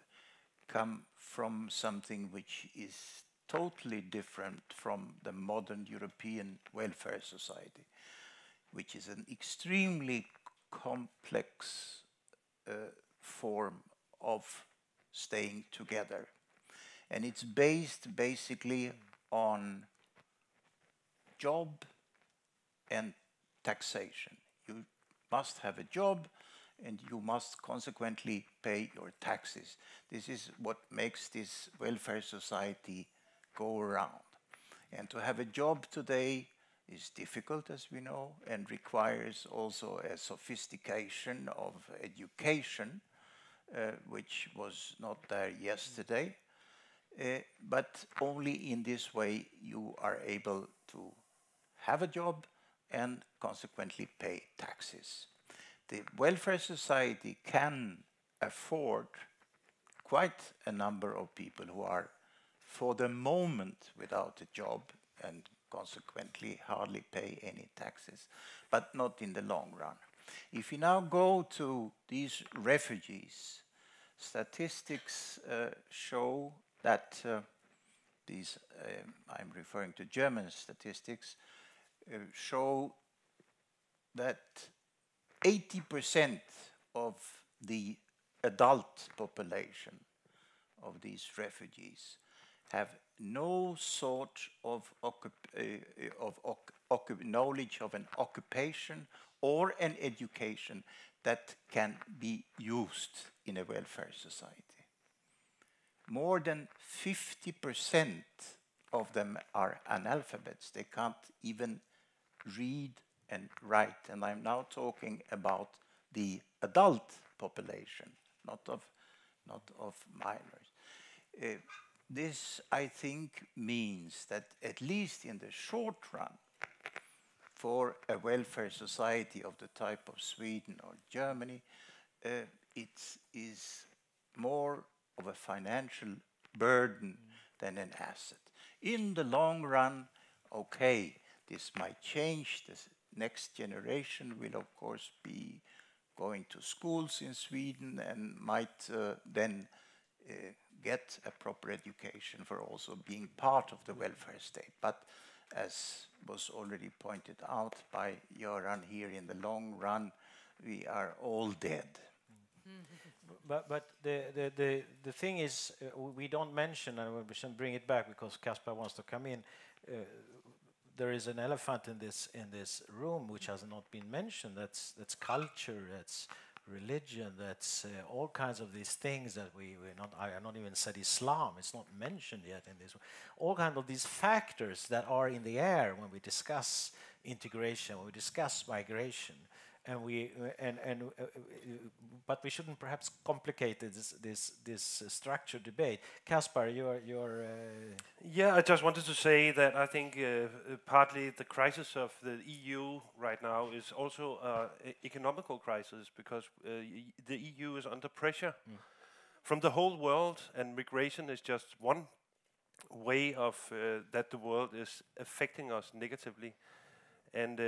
F: come from something which is totally different from the modern European welfare society, which is an extremely complex form of staying together. And it's based basically on job and taxation. You must have a job and you must consequently pay your taxes. This is what makes this welfare society go around. And to have a job today is difficult, as we know, and requires also a sophistication of education, which was not there yesterday. But only in this way you are able to have a job and consequently pay taxes. The welfare society can afford quite a number of people who are for the moment without a job and consequently hardly pay any taxes, but not in the long run. If you now go to these refugees, statistics show that these, I'm referring to German statistics, show that 80% of the adult population of these refugees have no sort of knowledge of an occupation or an education that can be used in a welfare society. More than 50% of them are analphabets. They can't even read and write. And I'm now talking about the adult population, not of minors. This, I think, means that at least in the short run, for a welfare society of the type of Sweden or Germany, it is more of a financial burden than an asset. In the long run, okay, this might change. The next generation will, of course, be going to schools in Sweden and might then get a proper education for also being part of the welfare state. But as was already pointed out by Göran here, in the long run, we are all dead.
A: But the thing is, we don't mention, and we should bring it back because Kaspar wants to come in. There is an elephant in this room which has not been mentioned. That's culture. That's religion. That's all kinds of these things that we're not. I have not even said Islam. It's not mentioned yet in this. All kinds of these factors that are in the air when we discuss integration, when we discuss migration. But we shouldn't perhaps complicate this structured debate. Kaspar, you're
C: Yeah, I just wanted to say that I think partly the crisis of the EU right now is also an economical crisis because the EU is under pressure from the whole world, and migration is just one way of that the world is affecting us negatively. And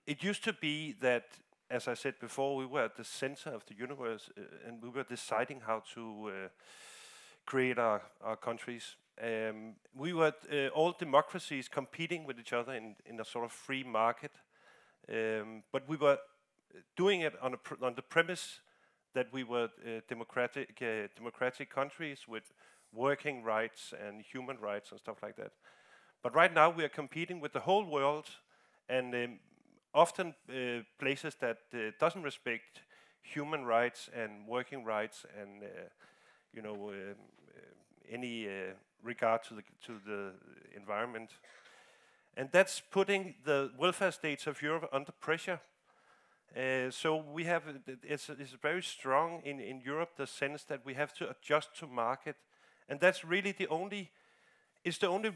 C: it used to be that, as I said before, we were at the center of the universe and we were deciding how to create our countries. We were all democracies competing with each other in a sort of free market, but we were doing it on the premise that we were democratic countries with working rights and human rights and stuff like that. But right now we are competing with the whole world, and often places that doesn't respect human rights and working rights and any regard to the environment, and that's putting the welfare states of Europe under pressure. So we have it's very strong in Europe, the sense that we have to adjust to market, and that's really the only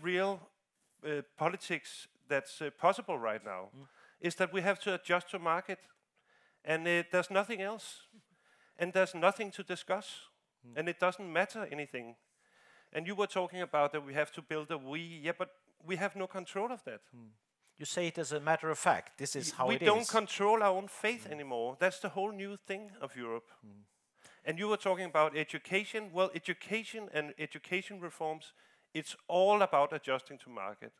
C: real politics that's possible right now is that we have to adjust to market, and there's nothing else, and there's nothing to discuss, and it doesn't matter anything. And you were talking about that we have to build a we, yeah, but we have no control of that.
A: You say it as a matter of fact. This is how it is.
C: We don't control our own fate anymore. That's the whole new thing of Europe. And you were talking about education. Well, education and education reforms, it's all about adjusting to market.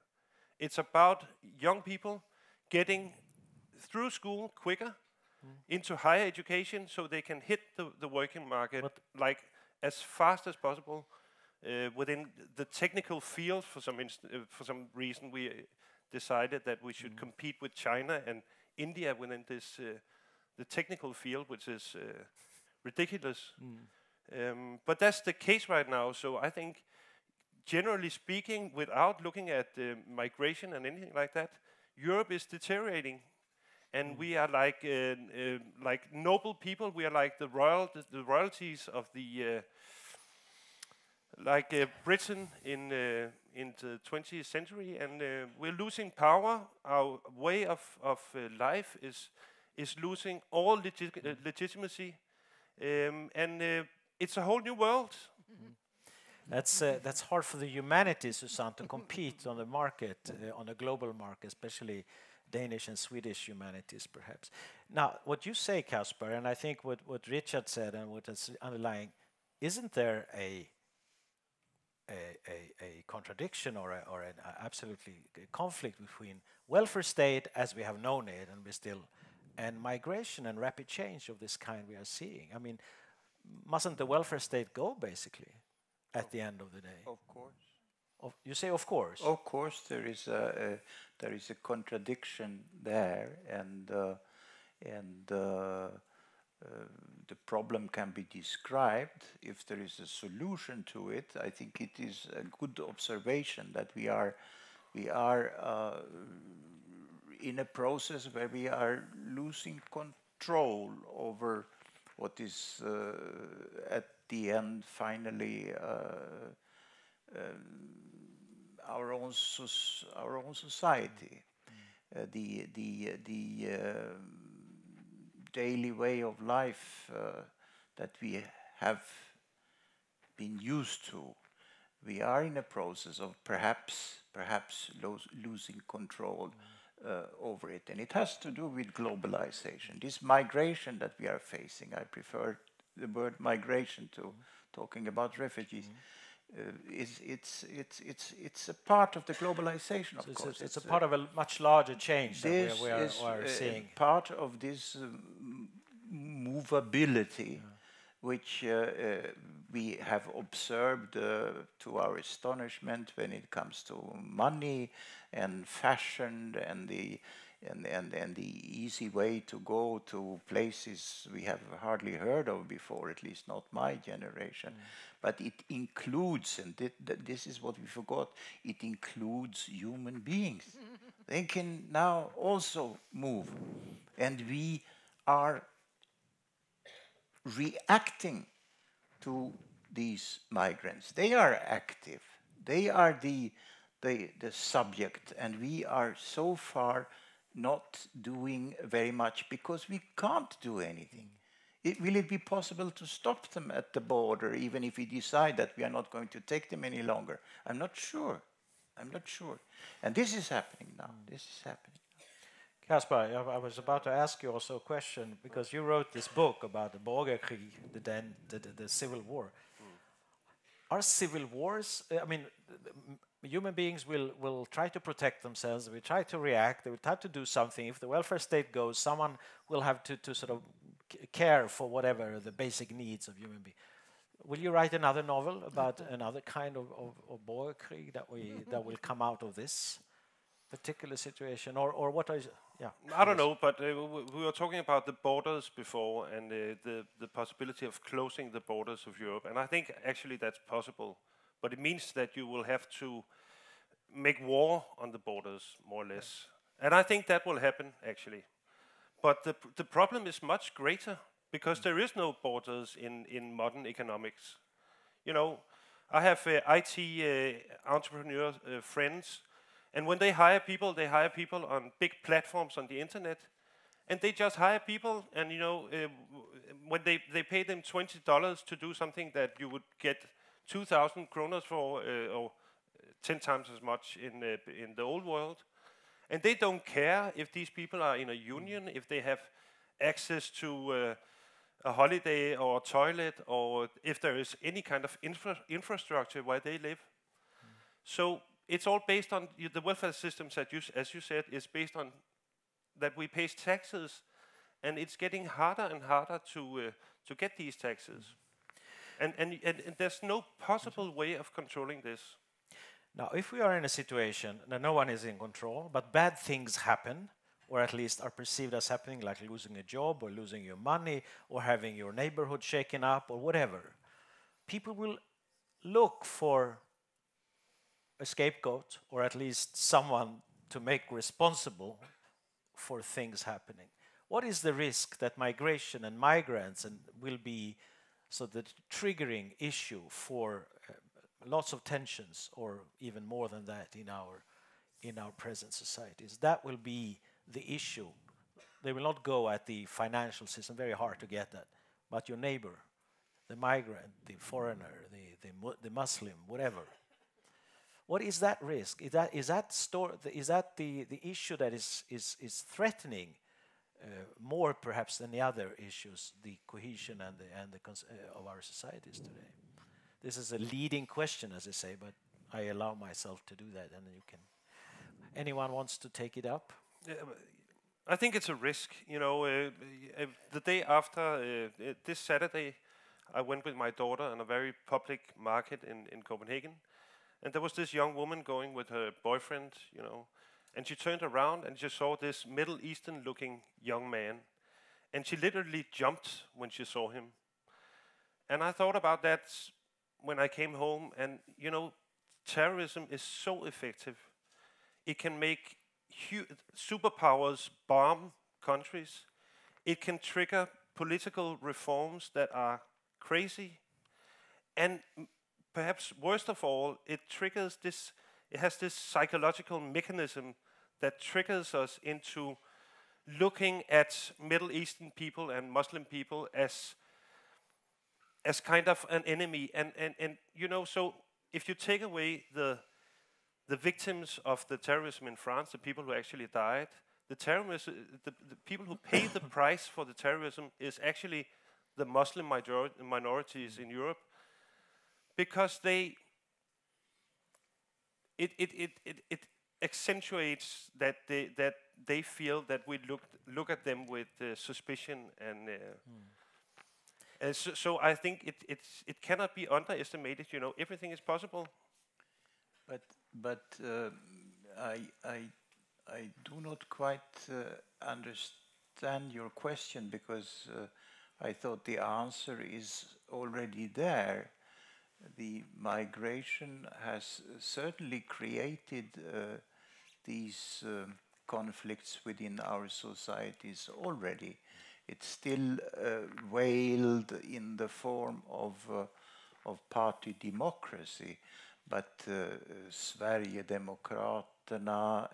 C: It's about young people getting through school quicker into higher education so they can hit the working market like as fast as possible within the technical field. For some reason, we decided that we should compete with China and India within this the technical field, which is ridiculous. But that's the case right now. So I think, generally speaking, without looking at migration and anything like that, Europe is deteriorating, and we are like noble people. We are like the royalties of the Britain in the 20th century, and we're losing power. Our way of life is losing all legitimacy, and it's a whole new world.
A: That's hard for the humanities, Suzanne, to compete on the market, on a global market, especially Danish and Swedish humanities, perhaps. Now, what you say, Kaspar, and I think what Richard said and what is underlying, isn't there a contradiction or an absolutely conflict between welfare state as we have known it and migration and rapid change of this kind we are seeing? I mean, mustn't the welfare state go, basically, at the end of the day?
F: Of course.
A: You say of course?
F: Of course, there is a contradiction there, and the problem can be described. If there is a solution to it, I think it is a good observation that we are in a process where we are losing control over what is at the end finally our own society, the daily way of life that we have been used to. We are in a process of perhaps losing control over it, and it has to do with globalization. This migration that we are facing, I prefer the word migration to talking about refugees. It's a part of the globalization, of course.
A: It's a part of a much larger change that we are seeing.
F: Part of this movability, which we have observed to our astonishment when it comes to money and fashion and the easy way to go to places we have hardly heard of before, at least not my generation. But it includes, and this is what we forgot, it includes human beings. They can now also move. And we are reacting to these migrants. They are active. They are the subject, and we are so far not doing very much because we can't do anything. Will it be possible to stop them at the border, even if we decide that we are not going to take them any longer? I'm not sure. And this is happening now.
A: Kaspar, I was about to ask you also a question, because you wrote this book about the Borgerkrig, the Civil War. Are civil wars, I mean, human beings will try to protect themselves, they will try to react, they will try to do something. If the welfare state goes, someone will have to sort of care for whatever the basic needs of human beings. Will you write another novel about another kind of Borgerkrig that will come out of this particular situation, or what is? Yeah,
C: I don't know, but we were talking about the borders before and the possibility of closing the borders of Europe, and I think actually that's possible, but it means that you will have to make war on the borders, more or less, and I think that will happen actually. But the problem is much greater, because there is no borders in modern economics. You know, I have IT entrepreneur friends, And when they hire people on big platforms on the internet, and they just hire people, and when they pay them $20 to do something that you would get 2,000 kroners for, or 10 times as much in the old world, and they don't care if these people are in a union, if they have access to a holiday or a toilet, or if there is any kind of infrastructure where they live. So it's all based on the welfare systems that as you said, is based on that we pay taxes, and it's getting harder and harder to get these taxes. And there's no possible way of controlling this.
A: Now, if we are in a situation that no one is in control, but bad things happen, or at least are perceived as happening, like losing a job or losing your money or having your neighborhood shaken up or whatever, people will look for a scapegoat, or at least someone to make responsible for things happening. What is the risk that migration and migrants will be the triggering issue for lots of tensions, or even more than that, in our present societies? That will be the issue. They will not go at the financial system, very hard to get that, but your neighbor, the migrant, the foreigner, the Muslim, whatever. What is that risk? Is that the issue that is threatening more perhaps than the other issues, the cohesion of our societies today? This is a leading question, as I say, but I allow myself to do that, and you can. Anyone wants to take it up?
C: I think it's a risk. The day after this Saturday, I went with my daughter on a very public market in Copenhagen, and there was this young woman going with her boyfriend, and she turned around and she saw this Middle Eastern-looking young man, and she literally jumped when she saw him. And I thought about that when I came home, and terrorism is so effective. It can make superpowers bomb countries. It can trigger political reforms that are crazy, and perhaps worst of all, it has this psychological mechanism that triggers us into looking at Middle Eastern people and Muslim people as kind of an enemy. And so if you take away the victims of the terrorism in France, the people who actually died, the people who pay the price for the terrorism is actually the Muslim minorities in Europe, because it accentuates that they feel that we look at them with suspicion, and so I think it cannot be underestimated. Everything is possible.
F: But I do not quite understand your question, because I thought the answer is already there. The migration has certainly created these conflicts within our societies already. It's still veiled in the form of party democracy, but Sverigedemokraterna,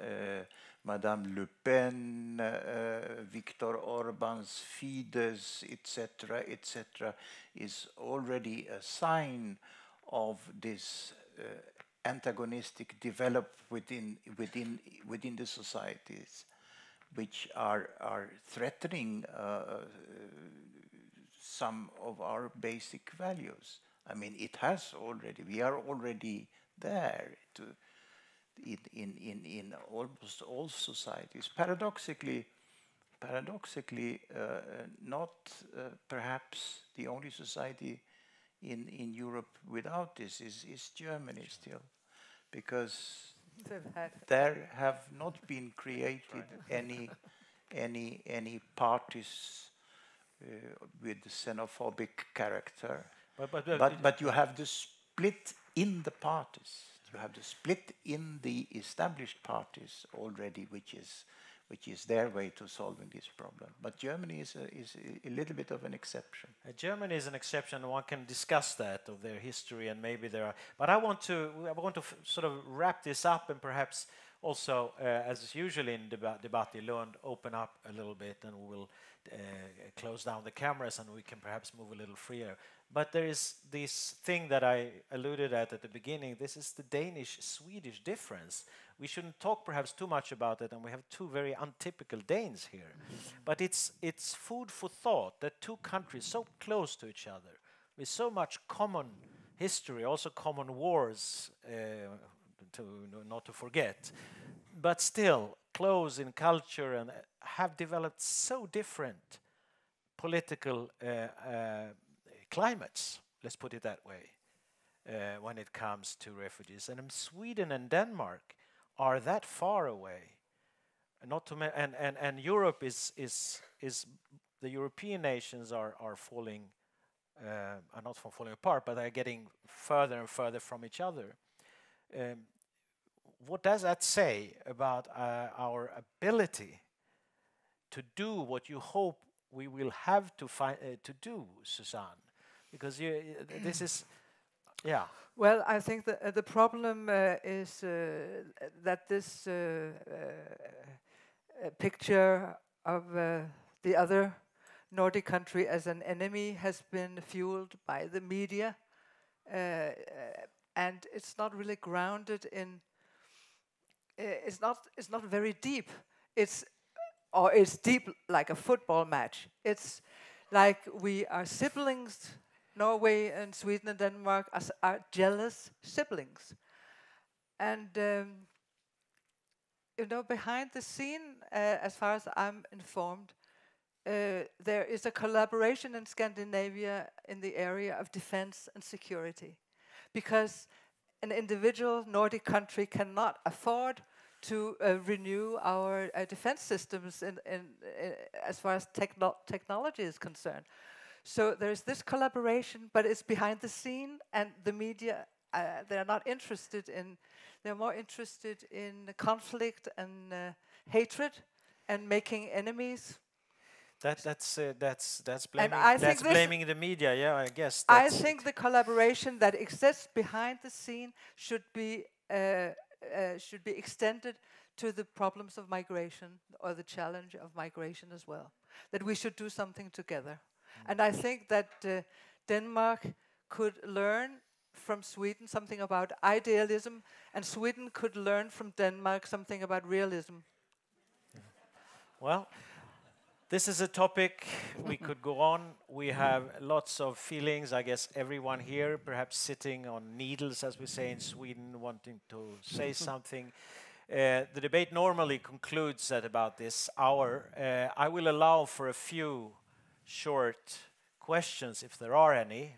F: Madame Le Pen, Viktor Orban's Fidesz, etc., is already a sign of this antagonistic development within the societies, which are threatening some of our basic values. I mean, it has already. We are already there in almost all societies. Paradoxically, not perhaps the only society in Europe without this is Germany still, because there have not been created any parties with xenophobic character. But you have the split in the parties. You have the split in the established parties already, which is their way to solving this problem. But Germany is a little bit of an exception.
A: Germany is an exception. One can discuss that, of their history, and maybe there are. But I want to sort of wrap this up and perhaps also, as usually in Debatt in Lund, open up a little bit, and we will close down the cameras, and we can perhaps move a little freer. But there is this thing that I alluded at the beginning. This is the Danish-Swedish difference. We shouldn't talk perhaps too much about it, and we have two very untypical Danes here. But it's food for thought that two countries so close to each other, with so much common history, also common wars, not to forget, but still close in culture and have developed so different political climates, let's put it that way, when it comes to refugees. And Sweden and Denmark are that far away. Not to and Europe is the European nations are falling, are not falling apart, but are getting further and further from each other. What does that say about our ability to do what you hope we will have to do, Suzanne? Because this is, yeah.
B: Well, I think the problem is that this picture of the other Nordic country as an enemy has been fueled by the media, and it's not really grounded in. It's not very deep. It's deep like a football match. It's like we are siblings. Norway and Sweden and Denmark are jealous siblings. And, behind the scene, as far as I'm informed, there is a collaboration in Scandinavia in the area of defense and security. Because an individual Nordic country cannot afford to renew our defense systems as far as technology is concerned. So there's this collaboration, but it's behind the scene, and the media, they're not interested in, they're more interested in conflict and hatred and making enemies.
A: That's blaming the media, yeah, I guess.
B: I think the collaboration that exists behind the scene should be extended to the problems of migration, or the challenge of migration as well. That we should do something together. And I think that Denmark could learn from Sweden something about idealism, and Sweden could learn from Denmark something about realism.
A: Well, this is a topic we could go on. We have lots of feelings. I guess everyone here, perhaps sitting on needles, as we say in Sweden, wanting to say something. The debate normally concludes at about this hour. I will allow for a few short questions, if there are any,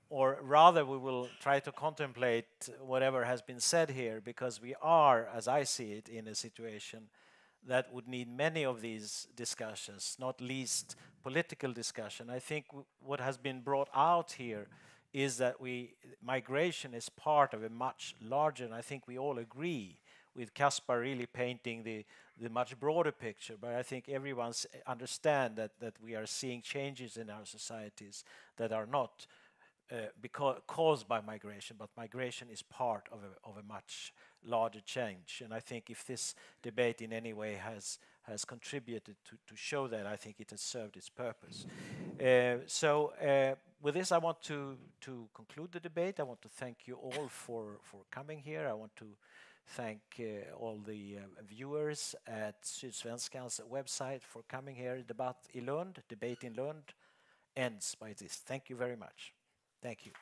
A: or rather we will try to contemplate whatever has been said here, because we are, as I see it, in a situation that would need many of these discussions, not least political discussion. I think what has been brought out here is that migration is part of a much larger, and I think we all agree with Kaspar really painting the much broader picture, but I think everyone understand that we are seeing changes in our societies that are not caused by migration, but migration is part of a much larger change. And I think if this debate in any way has contributed to show that, I think it has served its purpose. With this, I want to conclude the debate. I want to thank you all for coming here. I want to thank all the viewers at Sydsvenskan's website for coming here. Debatt i Lund, Debate in Lund, ends by this. Thank you very much. Thank you.